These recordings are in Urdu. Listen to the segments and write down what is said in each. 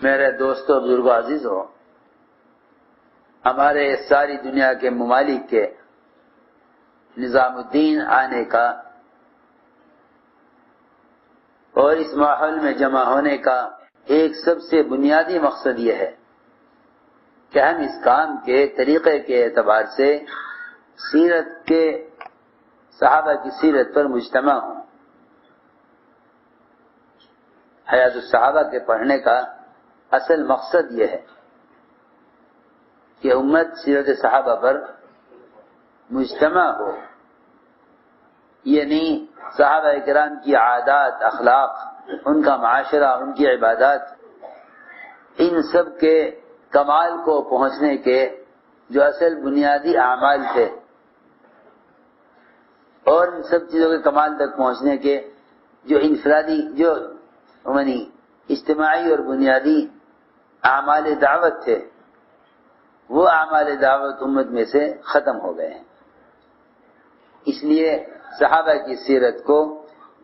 میرے دوستوں بزرگوں عزیزوں، ہمارے ساری دنیا کے ممالک کے نظام الدین آنے کا اور اس ماحول میں جمع ہونے کا ایک سب سے بنیادی مقصد یہ ہے کہ ہم اس کام کے طریقے کے اعتبار سے سیرت کے صحابہ کی سیرت پر مجتمع ہوں۔ حیات الصحابہ کے پڑھنے کا اصل مقصد یہ ہے کہ امت سیرت صحابہ پر مجتمع ہو، یعنی صحابہ کرام کی عادات، اخلاق، ان کا معاشرہ، ان کی عبادات، ان سب کے کمال کو پہنچنے کے جو اصل بنیادی اعمال تھے اور ان سب چیزوں کے کمال تک پہنچنے کے جو انفرادی، جو اجتماعی اور بنیادی اعمال دعوت تھے، وہ اعمال دعوت امت میں سے ختم ہو گئے ہیں۔ اس لیے صحابہ کی سیرت کو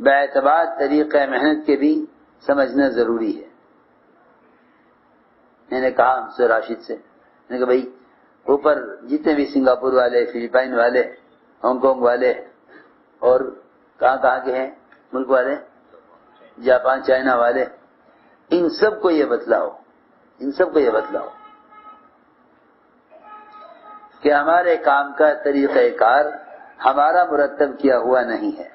باعتبار طریقہ محنت کے بھی سمجھنا ضروری ہے۔ میں نے کہا ہم سے راشد سے، میں نے کہا بھائی اوپر جتنے بھی سنگاپور والے، فلپائن والے، ہانگ کانگ والے اور کہاں کے ہیں ملک والے، جاپان، چائنا والے، ان سب کو یہ بتلاؤ کہ ہمارے کام کا طریقہ کار ہمارا مرتب کیا ہوا نہیں ہے،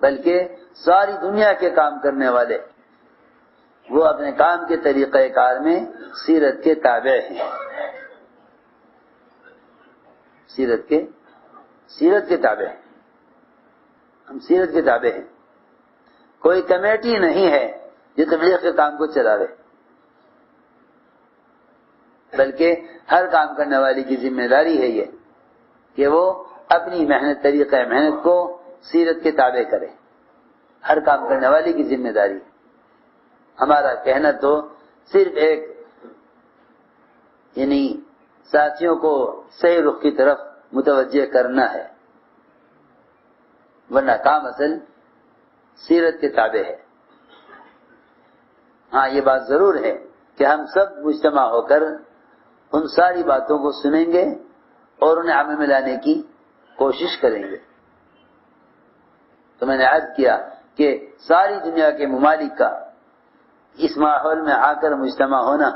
بلکہ ساری دنیا کے کام کرنے والے وہ اپنے کام کے طریقہ کار میں سیرت کے تابع ہیں، سیرت کے تابع ہیں، ہم سیرت کے تابع ہیں۔ کوئی کمیٹی نہیں ہے جو تبلیغ کے کام کو چلاوے، بلکہ ہر کام کرنے والی کی ذمہ داری ہے یہ کہ وہ اپنی طریقہ محنت کو سیرت کے تابع کرے، ہر کام کرنے والی کی ذمہ داری۔ ہمارا کہنا تو صرف ایک ساتھیوں کو صحیح رخ کی طرف متوجہ کرنا ہے، ورنہ کام اصل سیرت کے تابع ہے۔ ہاں یہ بات ضرور ہے کہ ہم سب مجتمع ہو کر ان ساری باتوں کو سنیں گے اور انہیں عمل میں لانے کی کوشش کریں گے۔ تو میں نے عرض کیا کہ ساری دنیا کے ممالک کا اس ماحول میں آ کر مجتمع ہونا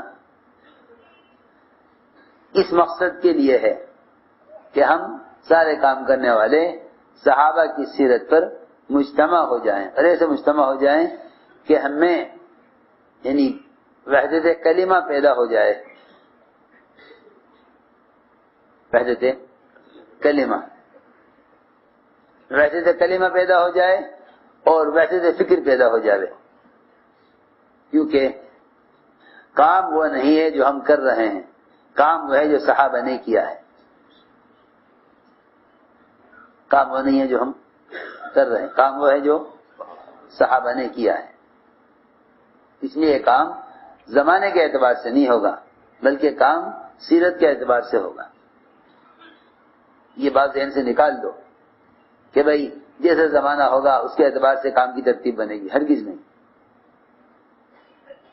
اس مقصد کے لیے ہے کہ ہم سارے کام کرنے والے صحابہ کی سیرت پر مجتمع ہو جائیں، اور ایسے مجتمع ہو جائیں کہ ہم میں وحدت کلمہ پیدا ہو جائے، وحدت کلمہ پیدا ہو جائے اور وحدت فکر پیدا ہو جائے، کیونکہ کام وہ نہیں ہے جو ہم کر رہے ہیں، کام وہ ہے جو صحابہ نے کیا ہے، کام وہ نہیں ہے جو ہم کر رہے ہیں، کام وہ ہے جو صحابہ نے کیا ہے۔ اس لیے کام زمانے کے اعتبار سے نہیں ہوگا بلکہ کام سیرت کے اعتبار سے ہوگا۔ یہ بات ذہن سے نکال دو کہ بھئی جیسا زمانہ ہوگا اس کے اعتبار سے کام کی ترتیب بنے گی، ہرگز نہیں،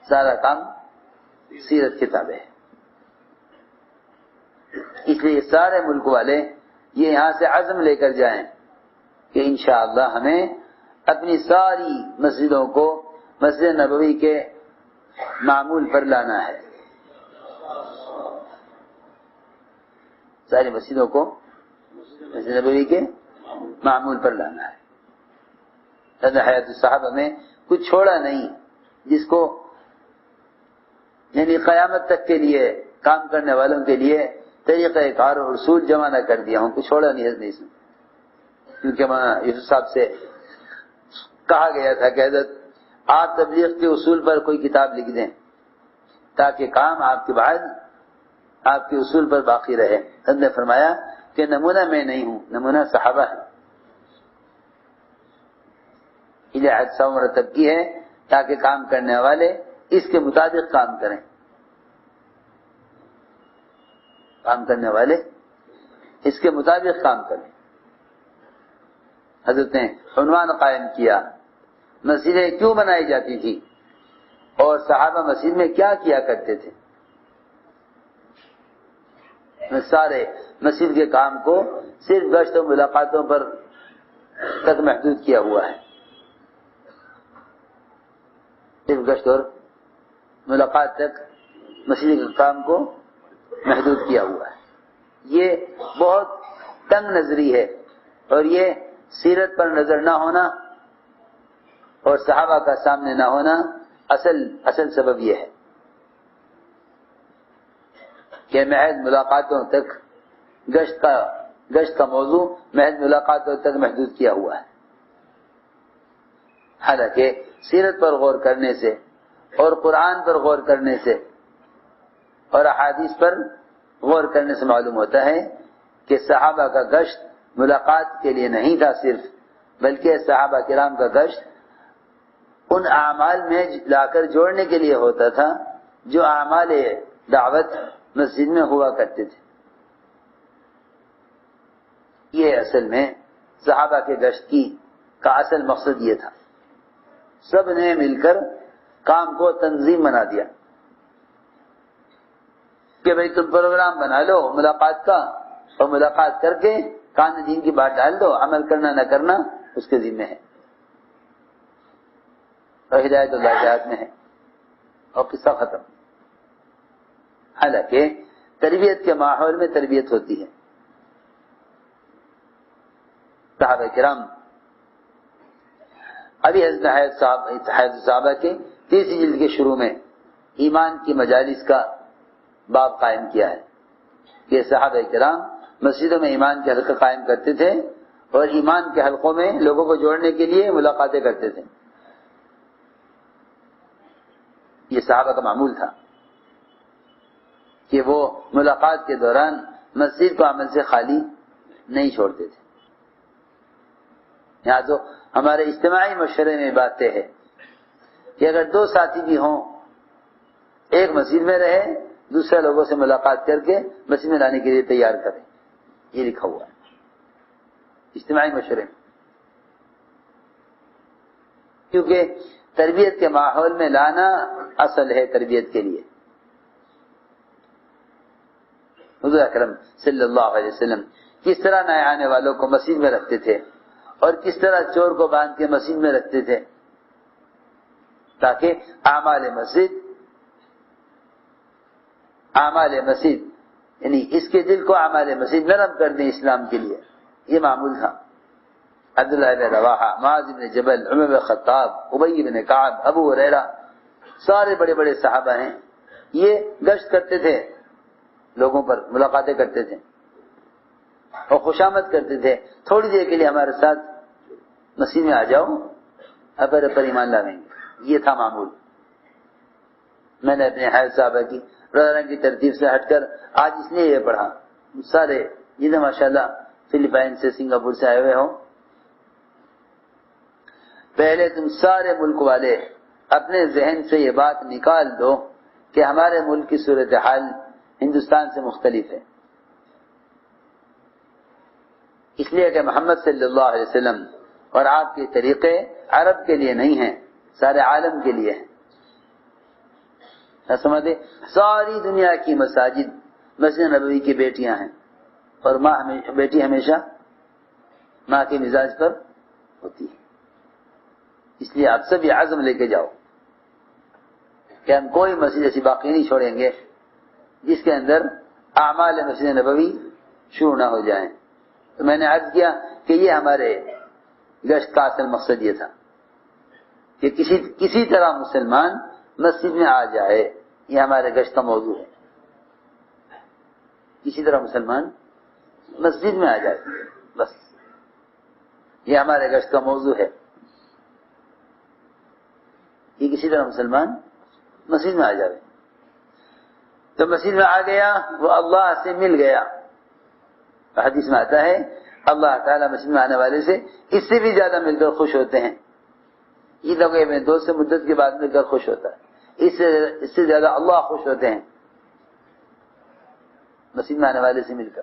سارا کام سیرت کے تابع ہے۔ اس لیے سارے ملک والے یہ یہاں سے عزم لے کر جائیں کہ انشاءاللہ ہمیں اپنی ساری مسجدوں کو مسجد نبوی کے معمول پر لانا ہے، ساری مسجدوں کو مسجد نبوی کے معمول پر لانا ہے۔ حیات الصحابہ میں کچھ چھوڑا نہیں جس کو قیامت تک کے لیے کام کرنے والوں کے لیے طریقہ کار اور اصول جمع نہ کر دیا ہوں، کچھ چھوڑا نہیں ہے اس میں، کیونکہ یوسف صاحب سے کہا گیا تھا کہ حضرت آپ تبلیغ کے اصول پر کوئی کتاب لکھ دیں تاکہ کام آپ کے بعد آپ کے اصول پر باقی رہے۔ حضرت نے فرمایا کہ نمونہ میں نہیں ہوں، نمونہ صحابہ ہے، یہ حادثہ مرتب کی ہے تاکہ کام کرنے والے اس کے مطابق کام کریں، کام کرنے والے اس کے مطابق کام کریں۔ حضرت نے عنوان قائم کیا، مسجدیں کیوں بنائی جاتی تھی؟ اور صحابہ مسجد میں کیا کیا کرتے تھے؟ سارے مسجد کے کام کو صرف گشت و ملاقاتوں پر تک محدود کیا ہوا ہے، صرف گشت اور ملاقات تک مسجد کے کام کو محدود کیا ہوا ہے۔ یہ بہت تنگ نظری ہے، اور یہ سیرت پر نظر نہ ہونا اور صحابہ کا سامنے نہ ہونا اصل سبب یہ ہے کہ محض ملاقاتوں تک گشت کا موضوع محض ملاقاتوں تک محدود کیا ہوا ہے، حالانکہ سیرت پر غور کرنے سے اور قرآن پر غور کرنے سے اور احادیث پر غور کرنے سے معلوم ہوتا ہے کہ صحابہ کا گشت ملاقات کے لیے نہیں تھا صرف، بلکہ صحابہ کرام کا گشت ان اعمال میں لا کر جوڑنے کے لیے ہوتا تھا جو اعمال دعوت مسجد میں ہوا کرتے تھے۔ یہ اصل میں صحابہ کے گشت کا اصل مقصد یہ تھا، سب نے مل کر کام کو تنظیم بنا دیا کہ بھئی تم پروگرام بنا لو ملاقات کا، اور ملاقات کر کے کان دین کی بات ڈال دو، عمل کرنا نہ کرنا اس کے ذمہ ہے، اور ہدایت اللہ کے ہاتھ میں ہے، اور قصہ ختم۔ حالانکہ تربیت کے ماحول میں تربیت ہوتی ہے۔ صحابہ کرام ابھی حضرت صحابہ کے 30 جلد کے شروع میں ایمان کی مجالس کا باب قائم کیا ہے کہ صحابہ کرام مسجدوں میں ایمان کے حلقے قائم کرتے تھے، اور ایمان کے حلقوں میں لوگوں کو جوڑنے کے لیے ملاقاتیں کرتے تھے۔ یہ صحابہ کا معمول تھا کہ وہ ملاقات کے دوران مسجد کو عمل سے خالی نہیں چھوڑتے تھے۔ یہاں تو ہمارے اجتماعی مشورے میں بات طے ہے کہ اگر 2 ساتھی بھی ہوں، ایک مسجد میں رہے، دوسرے لوگوں سے ملاقات کر کے مسجد میں لانے کے لیے تیار کریں، یہ لکھا ہوا ہے اجتماعی مشورے میں، کیونکہ تربیت کے ماحول میں لانا اصل ہے تربیت کے لیے۔ حضور اکرم صلی اللہ علیہ وسلم کس طرح نئے آنے والوں کو مسجد میں رکھتے تھے، اور کس طرح چور کو باندھ کے مسجد میں رکھتے تھے، تاکہ اعمال مسجد یعنی اس کے دل کو اعمال مسجد نرم کر دیں اسلام کے لیے، یہ معمول تھا۔ عبداللہ بن رواحہ، معاذ بن جبل، عمر بن خطاب، ابی بن کعب، ابو ہریرہ، سارے بڑے بڑے صحابہ ہیں، یہ گشت کرتے تھے، لوگوں پر ملاقاتیں کرتے تھے اور خوشامد کرتے تھے، تھوڑی دیر کے لیے ہمارے ساتھ مسجد میں آ جاؤ، اپر ایمان لاویں گے، یہ تھا معمول۔ میں نے اپنے حیض صحابہ کی روزانہ کی ترتیب سے ہٹ کر آج اس لیے یہ پڑھا، سارے جنہیں ماشاءاللہ فلپائن سے سنگاپور سے آئے ہوئے ہوں، پہلے تم سارے ملک والے اپنے ذہن سے یہ بات نکال دو کہ ہمارے ملک کی صورتحال ہندوستان سے مختلف ہے، اس لیے کہ محمد صلی اللہ علیہ وسلم اور آپ کے طریقے عرب کے لیے نہیں ہیں، سارے عالم کے لیے ہیں۔ سمجھے، ساری دنیا کی مساجد مسجد نبوی کی بیٹیاں ہیں، اور بیٹی ہمیشہ ماں کے مزاج پر ہوتی ہے، اس لیے آپ سب یہ عزم لے کے جاؤ کہ ہم کوئی مسجد ایسی باقی نہیں چھوڑیں گے جس کے اندر اعمال مسجد نبوی شروع نہ ہو جائیں۔ تو میں نے عرض کیا کہ یہ ہمارے گشت کا اصل مقصد یہ تھا کہ کسی طرح مسلمان مسجد میں آ جائے، یہ ہمارے گشت کا موضوع ہے، کسی طرح مسلمان مسجد میں آ جائے، بس یہ ہمارے گشت کا موضوع ہے کہ کسی طرح مسلمان مسجد میں آ جائے۔ تو مسجد میں آ گیا، وہ اللہ سے مل گیا، حدیث میں آتا ہے اللہ تعالیٰ مسجد میں آنے والے سے اس سے بھی زیادہ مل کر خوش ہوتے ہیں، یہ لوگ میں دوست سے مدت کے بعد مل کر خوش ہوتا ہے، اس سے زیادہ اللہ خوش ہوتے ہیں مسجد میں آنے والے سے مل کر۔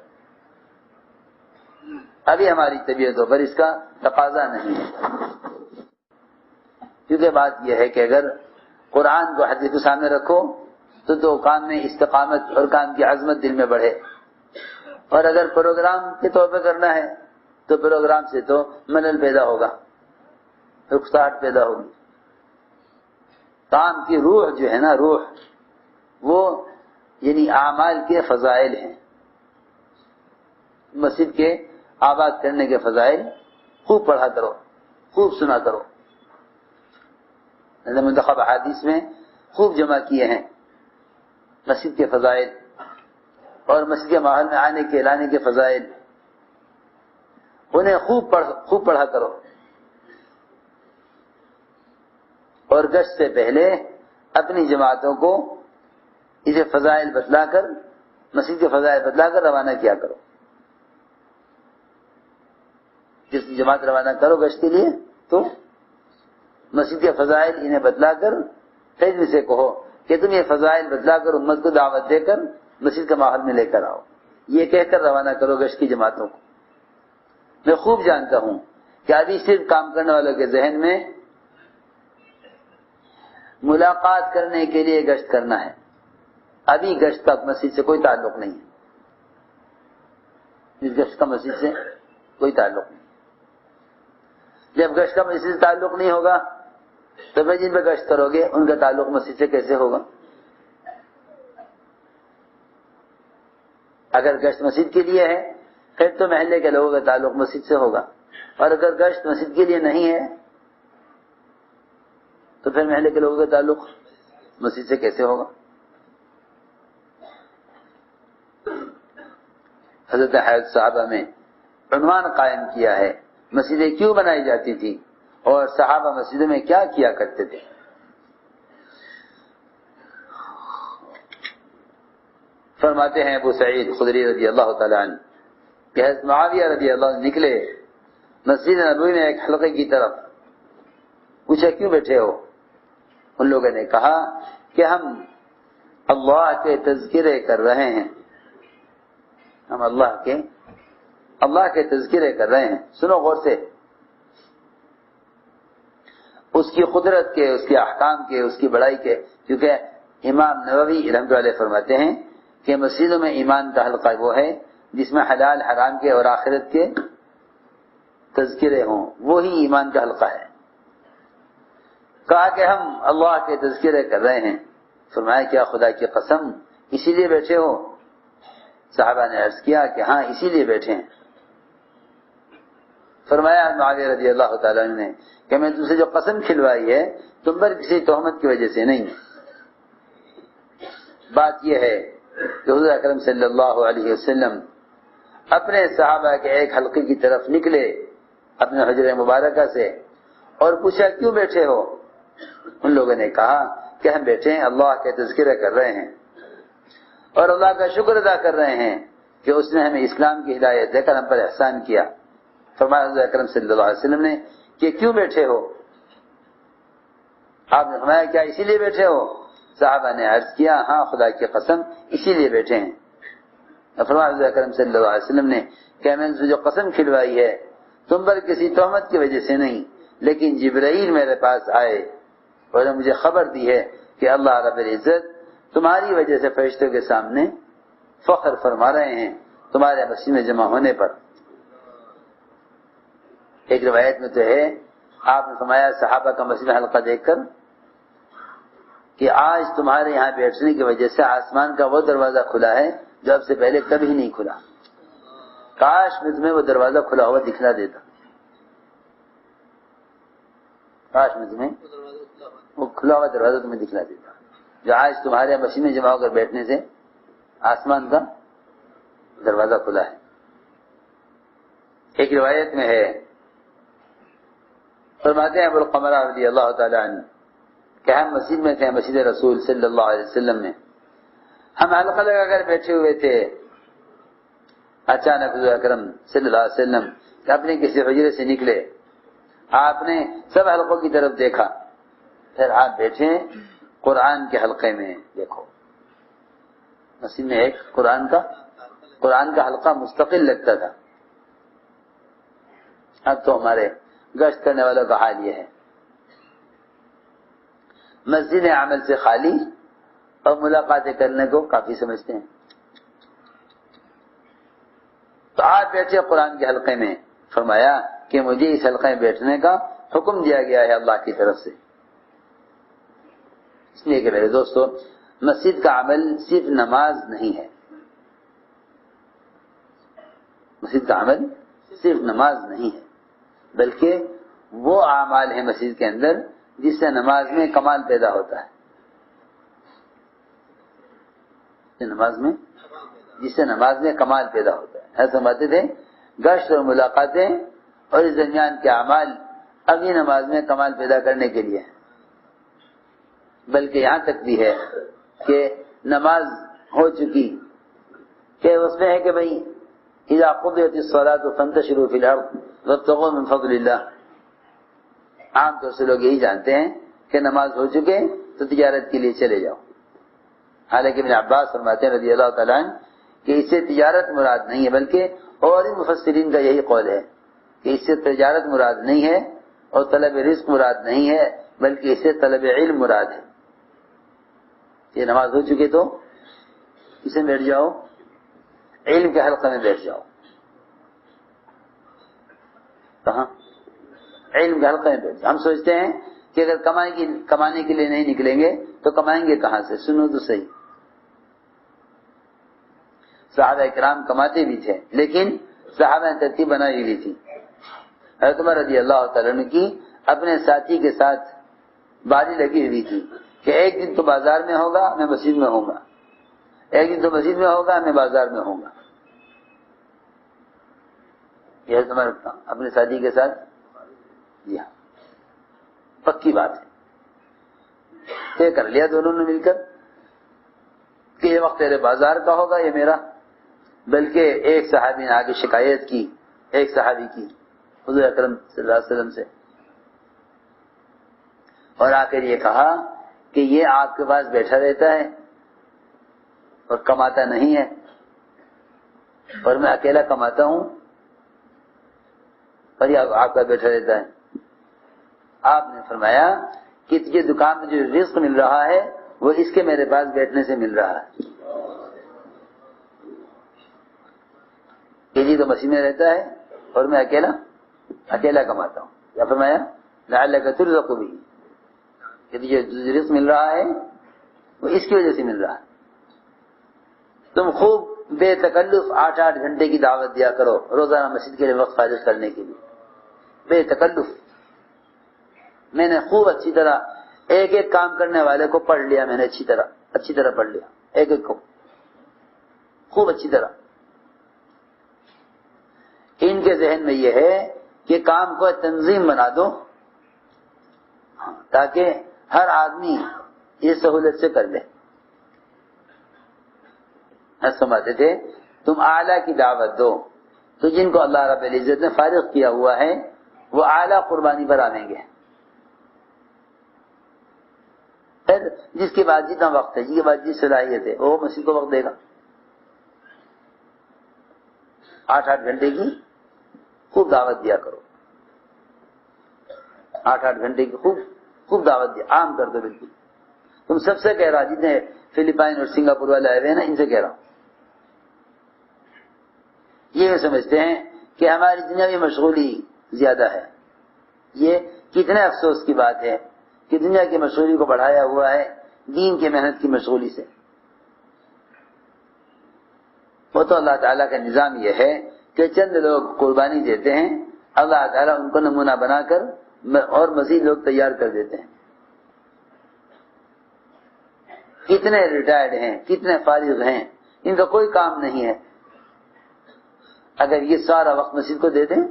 ابھی ہماری طبیعتوں پر اس کا تقاضا نہیں ہے، کیونکہ بات یہ ہے کہ اگر قرآن کو حدیث کو سامنے رکھو تو کام میں استقامت اور کام کی عظمت دل میں بڑھے. اور اگر پروگرام کے طور پہ کرنا ہے تو پروگرام سے تو ملل پیدا ہوگا، رخصاہٹ پیدا ہوگی. کام کی روح جو ہے نا، روح وہ یعنی اعمال کے فضائل ہیں. مسجد کے آباد کرنے کے فضائل خوب پڑھا کرو، خوب سنا کرو. منتخب احادیث میں خوب جمع کیے ہیں مسجد کے فضائل اور مسجد کے ماحول میں آنے کے لانے کے فضائل. انہیں خوب پڑھا کرو. اور گشت سے پہلے اپنی جماعتوں کو اسے فضائل بتلا کر، مسجد کے فضائل بتلا کر روانہ کیا کرو. جس جماعت روانہ کرو گشت کے لیے تو مسجد کے فضائل انہیں بتلا کر فیض سے کہو کہ تم یہ فضائل بتلا کر امت کو دعوت دے کر مسجد کے ماحول میں لے کر آؤ. یہ کہہ کر روانہ کرو گشت کی جماعتوں کو. میں خوب جانتا ہوں کہ ابھی صرف کام کرنے والوں کے ذہن میں ملاقات کرنے کے لیے گشت کرنا ہے. ابھی گشت کا مسجد سے کوئی تعلق نہیں ہے. اس گشت کا مسجد سے کوئی تعلق نہیں. جب گشت کا مسجد سے تعلق نہیں ہوگا تو پھر جن پہ گشت کرو گے ان کا تعلق مسجد سے کیسے ہوگا؟ اگر گشت مسجد کے لیے ہے پھر تو محلے کے لوگوں کا تعلق مسجد سے ہوگا، اور اگر گشت مسجد کے لیے نہیں ہے تو پھر محلے کے لوگوں کا تعلق مسجد سے کیسے ہوگا؟ حضرت حیات صحابہ میں عنوان قائم کیا ہے مسجدیں کیوں بنائی جاتی تھی اور صحابہ مسجدوں میں کیا کیا کرتے تھے. فرماتے ہیں ابو سعید خدری رضی اللہ تعالیٰ عنہ کہ حضرت معاویہ رضی اللہ عنہ نکلے مسجد نبوی میں ایک حلقے کی طرف. پوچھا کیوں بیٹھے ہو؟ ان لوگوں نے کہا کہ ہم اللہ کے تذکرے کر رہے ہیں. ہم اللہ کے تذکرے کر رہے ہیں. سنو غور سے. اس کی قدرت کے، اس کے احکام کے، اس کی بڑائی کے. کیونکہ امام نووی رحمۃ اللہ علیہ فرماتے ہیں کہ مسجدوں میں ایمان کا حلقہ وہ ہے جس میں حلال حرام کے اور آخرت کے تذکرے ہوں، وہی ایمان کا حلقہ ہے. کہا کہ ہم اللہ کے تذکرے کر رہے ہیں. فرمایا کیا خدا کی قسم اسی لیے بیٹھے ہو؟ صحابہ نے عرض کیا کہ ہاں اسی لیے بیٹھے ہیں. فرمایا معاویہ رضی اللہ تعالیٰ عنہ نے کہ میں تم سے جو قسم کھلوائی ہے تم پر کسی تہمت کی وجہ سے نہیں. بات یہ ہے کہ حضور اکرم صلی اللہ علیہ وسلم اپنے صحابہ کے ایک حلقے کی طرف نکلے اپنے حجرہ مبارکہ سے اور پوچھا کیوں بیٹھے ہو؟ ان لوگوں نے کہا کہ ہم بیٹھے ہیں اللہ کے تذکرہ کر رہے ہیں اور اللہ کا شکر ادا کر رہے ہیں کہ اس نے ہمیں اسلام کی ہدایت دے کر ہم پر احسان کیا. فرمایا حضور اکرم صلی اللہ علیہ وسلم نے کہ کیوں بیٹھے ہو؟ آپ نے فرمایا کیا اسی لیے بیٹھے ہو؟ صحابہ نے عرض کیا ہاں خدا کی قسم اسی لیے بیٹھے ہیں. فرمایا حضور اکرم صلی اللہ علیہ وسلم نے کہ میں نے جو قسم کھلوائی ہے تم پر کسی تہمت کی وجہ سے نہیں، لیکن جبرائیل میرے پاس آئے اور نے مجھے خبر دی ہے کہ اللہ رب العزت تمہاری وجہ سے فرشتوں کے سامنے فخر فرما رہے ہیں تمہارے مسجد میں جمع ہونے پر. ایک روایت میں تو ہے آپ نے فرمایا صحابہ کا مسجد حلقہ دیکھ کر کہ آج تمہارے یہاں بیٹھنے کی وجہ سے آسمان کا وہ دروازہ کھلا ہے جو اب سے پہلے کبھی نہیں کھلا. کاش میں تمہیں وہ دروازہ کھلا ہوا دکھلا دیتا. کاش میں تمہیں وہ کھلا ہوا دروازہ تمہیں دکھلا دیتا جو آج تمہارے مسجد میں جمع ہو کر بیٹھنے سے آسمان کا دروازہ کھلا ہے. ایک روایت میں ہے فرماتے ہیں ابو القمرہ رضی اللہ تعالی عنہ کہ ہم مسجد میں تھے، مسجد رسول صلی اللہ علیہ وسلم میں. ہم حلقہ لگا کر بیٹھے ہوئے تھے. اچانک حضور اکرم صلی اللہ علیہ وسلم اپنے کسی حجرے سے نکلے. آپ نے سب حلقوں کی طرف دیکھا، پھر آپ بیٹھے قرآن کے حلقے میں. دیکھو مسجد میں ایک قرآن کا حلقہ مستقل لگتا تھا. اب تو ہمارے گشت کرنے والوں کا حال یہ ہے. مسجد عمل سے خالی اور ملاقاتیں کرنے کو کافی سمجھتے ہیں. تو آپ بیٹھے قرآن کے حلقے میں، فرمایا کہ مجھے اس حلقے میں بیٹھنے کا حکم دیا گیا ہے اللہ کی طرف سے. اس لیے کہ میرے دوستو، مسجد کا عمل صرف نماز نہیں ہے. مسجد کا عمل صرف نماز نہیں ہے، بلکہ وہ اعمال ہیں مسجد کے اندر جس سے نماز میں کمال پیدا ہوتا ہے. جس سے نماز میں کمال پیدا ہوتا ہے. ایسا سمجھتے تھے گشت اور ملاقاتیں اور اس درمیان کے اعمال ابھی نماز میں کمال پیدا کرنے کے لیے ہیں. بلکہ یہاں تک بھی ہے کہ نماز ہو چکی کہ اس میں ہے کہ بھئی اذا قضیت الصلاۃ فانتشروا فی الارض وابتغوا من فضل اللہ. عام طور سے لوگ یہی جانتے ہیں کہ نماز ہو چکے تو تجارت کے لیے چلے جاؤ. حالانکہ ابن عباس فرماتے ہیں رضی اللہ تعالیٰ عنہ کہ اس سے تجارت مراد نہیں ہے، بلکہ اور ان مفسرین کا یہی قول ہے کہ اس سے تجارت مراد نہیں ہے اور طلب رزق مراد نہیں ہے، بلکہ اس سے طلب علم مراد ہے. یہ نماز ہو چکے تو اسے بیٹھ جاؤ، علم کے حلقے میں بیٹھ جاؤ. کہاں؟ علم کے حلقے میں بیٹھ جاؤ. ہم سوچتے ہیں کہ اگر کمانے کے لیے نہیں نکلیں گے تو کمائیں گے کہاں سے؟ سنو تو صحیح. صحابہ کرام کماتے بھی تھے، لیکن صحابہ نے ترتیب بنائی ہوئی تھی. حضرت عمر رضی اللہ تعالیٰ عنہ کی اپنے ساتھی کے ساتھ باری لگی ہوئی تھی کہ ایک دن تو بازار میں ہوگا میں مسجد میں ہوں گا، ایک دن تو مسجد میں ہوگا میں بازار میں ہوں گا. یہ حضرت عمر اپنے ساتھی کے ساتھ جی ہاں پکی بات ہے. طے کر لیا دونوں نے مل کر کہ یہ وقت تیرے بازار کا ہوگا یہ میرا. بلکہ ایک صحابی نے آگے شکایت کی، ایک صحابی کی حضور اکرم صلی اللہ علیہ وسلم سے، اور آ کر یہ کہا کہ یہ آپ کے پاس بیٹھا رہتا ہے اور کماتا نہیں ہے، اور میں اکیلا کماتا ہوں اور یہ آپ کا بیٹھا رہتا ہے. آپ نے فرمایا کہ تجھے دکان میں جو رزق مل رہا ہے وہ اس کے میرے پاس بیٹھنے سے مل رہا ہے. کہ جی تو مسجد میں رہتا ہے اور میں اکیلا کماتا ہوں. کیا فرمایا؟ لعلک ترزق بھی، کہ تجھے رزق مل رہا ہے وہ اس کی وجہ سے مل رہا ہے. تم خوب بے تکلف 8 گھنٹے کی دعوت دیا کرو روزانہ مسجد کے لیے وقت فارغ کرنے کے لیے، بے تکلف. میں نے خوب اچھی طرح ایک ایک کام کرنے والے کو پڑھ لیا، میں نے اچھی طرح پڑھ لیا ایک ایک کو خوب اچھی طرح. ان کے ذہن میں یہ ہے کہ کام کو تنظیم بنا دو تاکہ ہر آدمی یہ سہولت سے کر لے. سمجھتے تھے تم اعلیٰ کی دعوت دو تو جن کو اللہ رب العزت نے فارغ کیا ہوا ہے وہ اعلیٰ قربانی پر آئیں گے. جس کے بعد جتنا وقت ہے، جس کے بعد جس صلاحیت ہے وہ مسجد کو وقت دے گا. 8 گھنٹے کی خوب دعوت دیا کرو، 8 گھنٹے کی خوب دعوت دیا، عام کر دو. بالکل تم سب سے کہہ رہا، جتنے فلپائن اور سنگاپور والے آئے ہوئے ہیں نا ان سے کہہ رہا ہوں. یہ سمجھتے ہیں کہ ہماری دنیاوی مشغولی زیادہ ہے. یہ کتنے افسوس کی بات ہے کہ دنیا کی مشغولی کو بڑھایا ہوا ہے دین کی محنت کی مشغولی سے. وہ تو اللہ تعالیٰ کا نظام یہ ہے کہ چند لوگ قربانی دیتے ہیں، اللہ تعالیٰ ان کو نمونہ بنا کر اور مزید لوگ تیار کر دیتے ہیں. کتنے ریٹائرڈ ہیں، کتنے فارغ ہیں، ان کا کوئی کام نہیں ہے. اگر یہ سارا وقت مسجد کو دے دیں،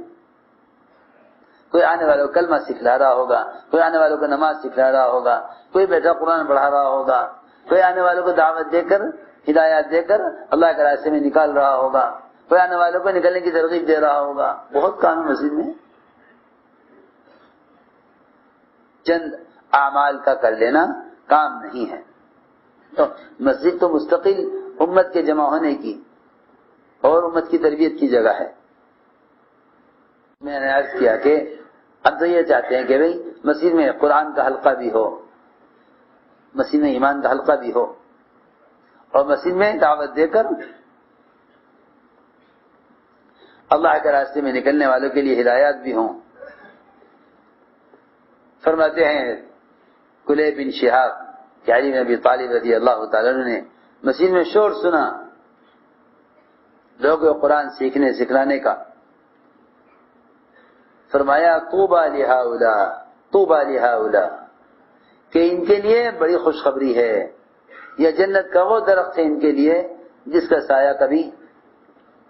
کوئی آنے والوں کو کلمہ سکھلا رہا ہوگا، کوئی آنے والوں کو نماز سکھلا رہا ہوگا، کوئی بیٹھا قرآن پڑھا رہا ہوگا، کوئی آنے والوں کو دعوت دے کر ہدایات دے کر اللہ کے راستے میں نکال رہا ہوگا، کوئی آنے والوں کو نکلنے کی ترغیب دے رہا ہوگا. بہت کام ہے مسجد میں. چند اعمال کا کر لینا کام نہیں ہے. تو مسجد تو مستقل امت کے جمع ہونے کی اور امت کی تربیت کی جگہ ہے. میں نے عرض کیا کہ اب تو یہ چاہتے ہیں کہ بھئی مسجد میں قرآن کا حلقہ بھی ہو مسجد میں ایمان کا حلقہ بھی ہو اور مسجد میں دعوت دے کر اللہ کے راستے میں نکلنے والوں کے لیے ہدایات بھی ہوں۔ فرماتے ہیں کلیب بن شہاب کہ علی بن ابی طالب رضی اللہ تعالیٰ عنہ نے مسجد میں شور سنا لوگوں کو قرآن سیکھنے سکھلانے کا، فرمایا طوبی لہؤلاء طوبی لہؤلاء کہ ان کے لیے بڑی خوشخبری ہے، یا جنت کا وہ درخت ہے ان کے لیے جس کا سایہ کبھی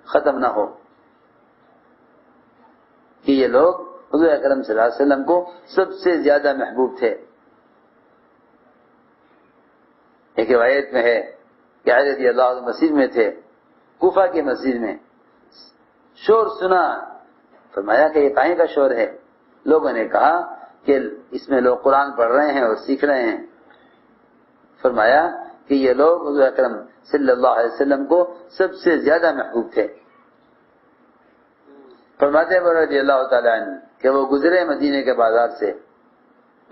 ختم نہ ہو، کہ یہ لوگ حضور اکرم صلی اللہ علیہ وسلم کو سب سے زیادہ محبوب تھے۔ ایک روایت میں ہے کہ علی رضی اللہ عنہ مسجد میں تھے، کوفہ کی مسجد میں، شور سنا، فرمایا کہ یہ کہیں کا شور ہے؟ لوگوں نے کہا کہ اس میں لوگ قرآن پڑھ رہے ہیں اور سیکھ رہے ہیں۔ فرمایا کہ یہ لوگ حضور اکرم صلی اللہ علیہ وسلم کو سب سے زیادہ محبوب تھے۔ فرماتے ہیں رضی اللہ تعالیٰ عنہ کہ وہ گزرے مدینے کے بازار سے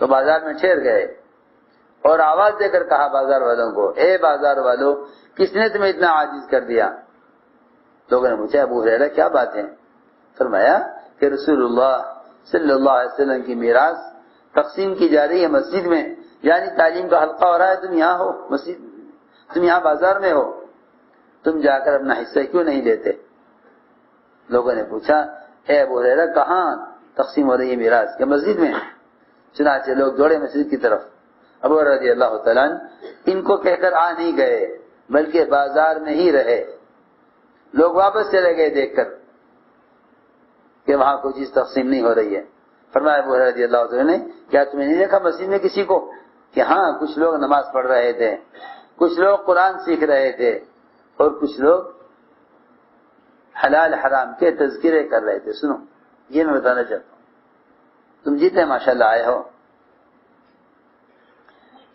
تو بازار میں ٹھہر گئے اور آواز دے کر کہا بازار والوں کو، اے بازار والوں، کس نے تمہیں اتنا عاجز کر دیا؟ لوگوں نے پوچھا ابو ہریرہ کیا بات ہے؟ فرمایا کہ رسول اللہ صلی اللہ علیہ وسلم کی میراث تقسیم کی جا رہی ہے مسجد میں، یعنی تعلیم کا حلقہ ہو رہا ہے، تم یہاں ہو مسجد، تم یہاں بازار میں ہو، تم جا کر اپنا حصہ کیوں نہیں لیتے؟ لوگوں نے پوچھا اے ابو ہریرہ کہاں تقسیم ہو رہی ہے میراث؟ کہ مسجد میں۔ چنانچہ لوگ دوڑے مسجد کی طرف، ابو ہریرہ رضی اللہ تعالیٰ عنہ ان کو کہہ کر آ نہیں گئے بلکہ بازار میں ہی رہے۔ لوگ واپس چلے گئے دیکھ کر کہ وہاں کوئی چیز تقسیم نہیں ہو رہی ہے۔ فرمایا ابو ہریرہ رضی اللہ تعالیٰ نے کیا تم نے نہیں دیکھا مسجد میں کسی کو؟ کہ ہاں کچھ لوگ نماز پڑھ رہے تھے، کچھ لوگ قرآن سیکھ رہے تھے اور کچھ لوگ حلال حرام کے تذکرے کر رہے تھے۔ سنو یہ میں بتانا چاہتا ہوں، تم جتنے ماشاءاللہ آئے ہو،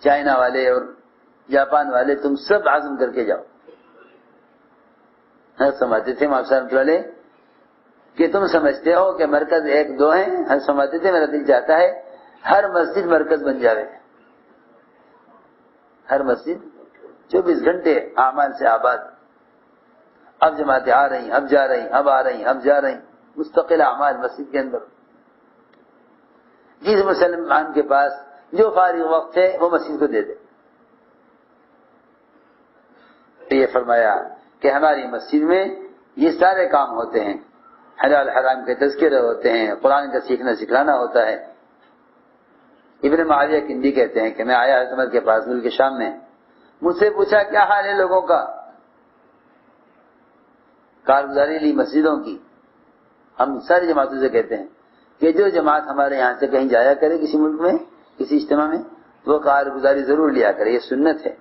چائنا والے اور جاپان والے، تم سب عزم کر کے جاؤ۔ سمجھتے تھے مافسر والے کہ تم سمجھتے ہو کہ مرکز ایک دو ہیں، ہم سمجھتے تھے میرا دل چاہتا ہے ہر مسجد مرکز بن جاوے، ہر مسجد 24 گھنٹے اعمال سے آباد، اب جماعتیں آ رہی، اب جا رہی، اب آ رہی، اب جا رہی، مستقل اعمال مسجد کے اندر۔ جس مسلمان کے پاس جو فارغ وقت ہے وہ مسجد کو دے دے۔ تو یہ فرمایا کہ ہماری مسجد میں یہ سارے کام ہوتے ہیں، حلال حرام کے تذکرے ہوتے ہیں، قرآن کا سیکھنا سکھلانا ہوتا ہے۔ ابن معاویہ کندی کہتے ہیں کہ میں آیا حضرت کے پاس ملک شام میں، مجھ سے پوچھا کیا حال ہے لوگوں کا؟ کارگزاری لی مسجدوں کی۔ ہم ساری جماعتوں سے کہتے ہیں کہ جو جماعت ہمارے یہاں سے کہیں جایا کرے کسی ملک میں کسی اجتماع میں تو وہ کارگزاری ضرور لیا کرے، یہ سنت ہے۔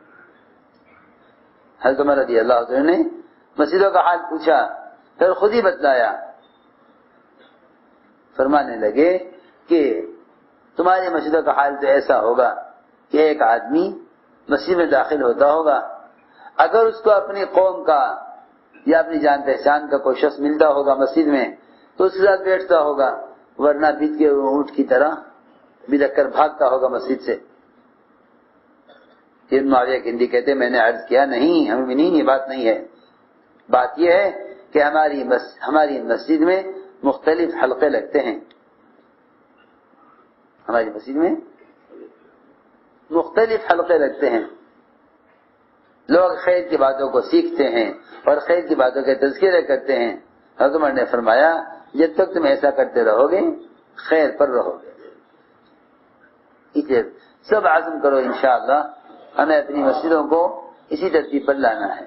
حضرت عمر رضی اللہ عنہ نے مسجدوں کا حال پوچھا، پھر خود ہی بتلایا، فرمانے لگے کہ تمہاری مسجدوں کا حال تو ایسا ہوگا کہ ایک آدمی مسجد میں داخل ہوتا ہوگا، اگر اس کو اپنی قوم کا یا اپنی جان پہچان کا کوئی شخص ملتا ہوگا مسجد میں تو اس کے ساتھ بیٹھتا ہوگا، ورنہ بید کے اونٹ کی طرح بدک کر بھاگتا ہوگا مسجد سے۔ ابن معاویہ کندی کہتے ہیں میں نے عرض کیا نہیں، ہمیں بھی نہیں، یہ بات نہیں ہے، بات یہ ہے کہ ہماری مسجد میں مختلف حلقے لگتے ہیں، ہماری مسجد میں مختلف حلقے لگتے ہیں، لوگ خیر کی باتوں کو سیکھتے ہیں اور خیر کی باتوں کے تذکرے کرتے ہیں۔ حضرت عمر نے فرمایا جب تک تم ایسا کرتے رہو گے خیر پر رہو گے۔ سب عزم کرو انشاءاللہ ہمیں اپنی مسجدوں کو اسی ترتیب پر لانا ہے۔